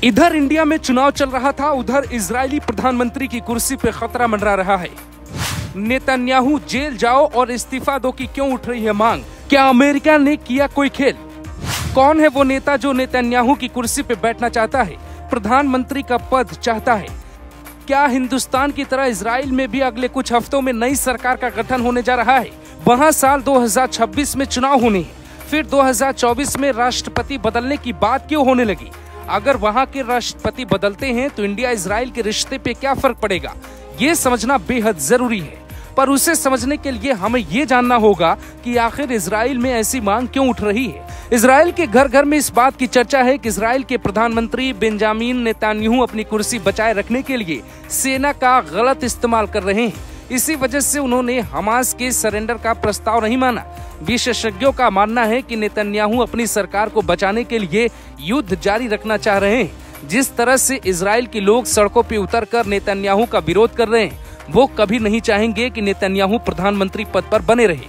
इधर इंडिया में चुनाव चल रहा था, उधर इजरायली प्रधानमंत्री की कुर्सी पे खतरा मंडरा रहा है। नेतन्याहू जेल जाओ और इस्तीफा दो की क्यों उठ रही है मांग? क्या अमेरिका ने किया कोई खेल? कौन है वो नेता जो नेतन्याहू की कुर्सी पे बैठना चाहता है, प्रधानमंत्री का पद चाहता है? क्या हिंदुस्तान की तरह इजराइल में भी अगले कुछ हफ्तों में नई सरकार का गठन होने जा रहा है? वहां साल 2026 में चुनाव होने हैं, फिर 2024 में राष्ट्रपति बदलने की बात क्यों होने लगी? अगर वहां के राष्ट्रपति बदलते हैं तो इंडिया इजराइल के रिश्ते पे क्या फर्क पड़ेगा, ये समझना बेहद जरूरी है। पर उसे समझने के लिए हमें ये जानना होगा कि आखिर इजराइल में ऐसी मांग क्यों उठ रही है। इजराइल के घर घर में इस बात की चर्चा है कि इजराइल के प्रधानमंत्री बेंजामिन नेतन्याहू अपनी कुर्सी बचाए रखने के लिए सेना का गलत इस्तेमाल कर रहे हैं। इसी वजह से उन्होंने हमास के सरेंडर का प्रस्ताव नहीं माना। विशेषज्ञों का मानना है कि नेतन्याहू अपनी सरकार को बचाने के लिए युद्ध जारी रखना चाह रहे हैं। जिस तरह से इजराइल के लोग सड़कों पर उतरकर नेतन्याहू का विरोध कर रहे हैं, वो कभी नहीं चाहेंगे कि नेतन्याहू प्रधानमंत्री पद पर बने रहे।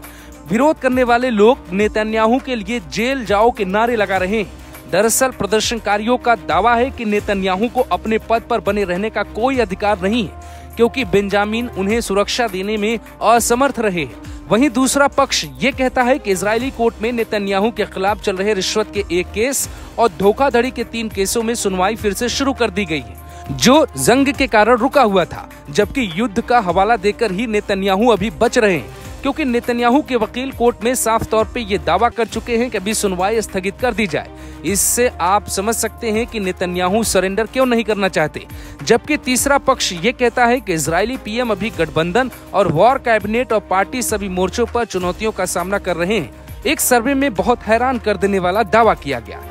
विरोध करने वाले लोग नेतन्याहू के लिए जेल जाओ के नारे लगा रहे हैं। दरअसल प्रदर्शनकारियों का दावा है कि नेतन्याहू को अपने पद पर बने रहने का कोई अधिकार नहीं है, क्योंकि बेंजामिन उन्हें सुरक्षा देने में असमर्थ रहे। वहीं दूसरा पक्ष ये कहता है कि इजरायली कोर्ट में नेतन्याहू के खिलाफ चल रहे रिश्वत के 1 केस और धोखाधड़ी के 3 केसों में सुनवाई फिर से शुरू कर दी गई है, जो जंग के कारण रुका हुआ था। जबकि युद्ध का हवाला देकर ही नेतन्याहू अभी बच रहे हैं, क्योंकि नेतन्याहू के वकील कोर्ट में साफ तौर पे ये दावा कर चुके हैं कि अभी सुनवाई स्थगित कर दी जाए। इससे आप समझ सकते हैं कि नेतन्याहू सरेंडर क्यों नहीं करना चाहते। जबकि तीसरा पक्ष ये कहता है कि इजरायली पीएम अभी गठबंधन और वॉर कैबिनेट और पार्टी सभी मोर्चों पर चुनौतियों का सामना कर रहे हैं। एक सर्वे में बहुत हैरान कर देने वाला दावा किया गया।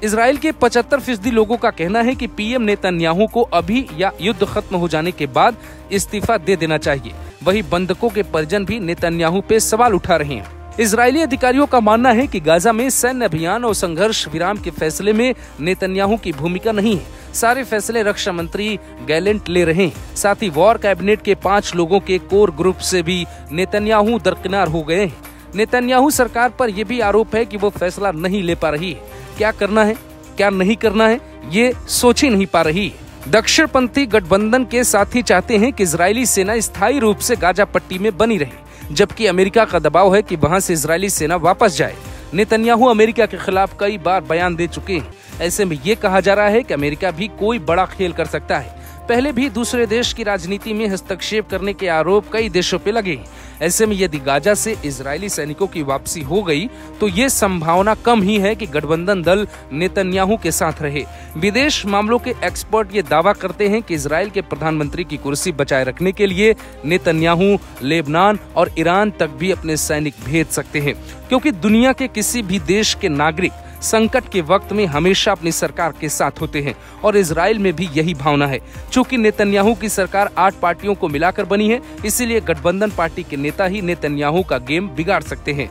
इजराइल के 75% लोगों का कहना है कि पीएम नेतन्याहू को अभी या युद्ध खत्म हो जाने के बाद इस्तीफा दे देना चाहिए। वहीं बंधकों के परिजन भी नेतन्याहू पे सवाल उठा रहे हैं। इजरायली अधिकारियों का मानना है कि गाजा में सैन्य अभियान और संघर्ष विराम के फैसले में नेतन्याहू की भूमिका नहीं है। सारे फैसले रक्षा मंत्री गैलेंट ले रहे हैं। साथ ही वॉर कैबिनेट के 5 लोगों के कोर ग्रुप से भी नेतन्याहू दरकिनार हो गए हैं। नेतन्याहू सरकार पर यह भी आरोप है कि वो फैसला नहीं ले पा रही है। क्या करना है, क्या नहीं करना है, ये सोच ही नहीं पा रही है। दक्षिणपंथी गठबंधन के साथी चाहते हैं कि इजरायली सेना स्थायी रूप से गाजा पट्टी में बनी रहे, जबकि अमेरिका का दबाव है कि वहां से इजरायली सेना वापस जाए। नेतन्याहू अमेरिका के खिलाफ कई बार बयान दे चुके हैं। ऐसे में ये कहा जा रहा है कि अमेरिका भी कोई बड़ा खेल कर सकता है। पहले भी दूसरे देश की राजनीति में हस्तक्षेप करने के आरोप कई देशों पे लगे। ऐसे में यदि गाजा से इजरायली सैनिकों की वापसी हो गई तो ये संभावना कम ही है कि गठबंधन दल नेतन्याहू के साथ रहे। विदेश मामलों के एक्सपर्ट ये दावा करते हैं कि इजराइल के प्रधानमंत्री की कुर्सी बचाए रखने के लिए नेतन्याहू लेबनान और ईरान तक भी अपने सैनिक भेज सकते हैं, क्योंकि दुनिया के किसी भी देश के नागरिक संकट के वक्त में हमेशा अपनी सरकार के साथ होते हैं और इजराइल में भी यही भावना है। चूंकि नेतन्याहू की सरकार 8 पार्टियों को मिलाकर बनी है, इसीलिए गठबंधन पार्टी के नेता ही नेतन्याहू का गेम बिगाड़ सकते हैं।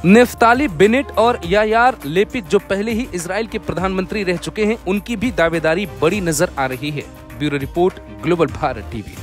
नेफ्ताली बेनेट और यायार लेपिड, जो पहले ही इजराइल के प्रधानमंत्री रह चुके हैं, उनकी भी दावेदारी बड़ी नजर आ रही है। Bureau report, global Bharat TV.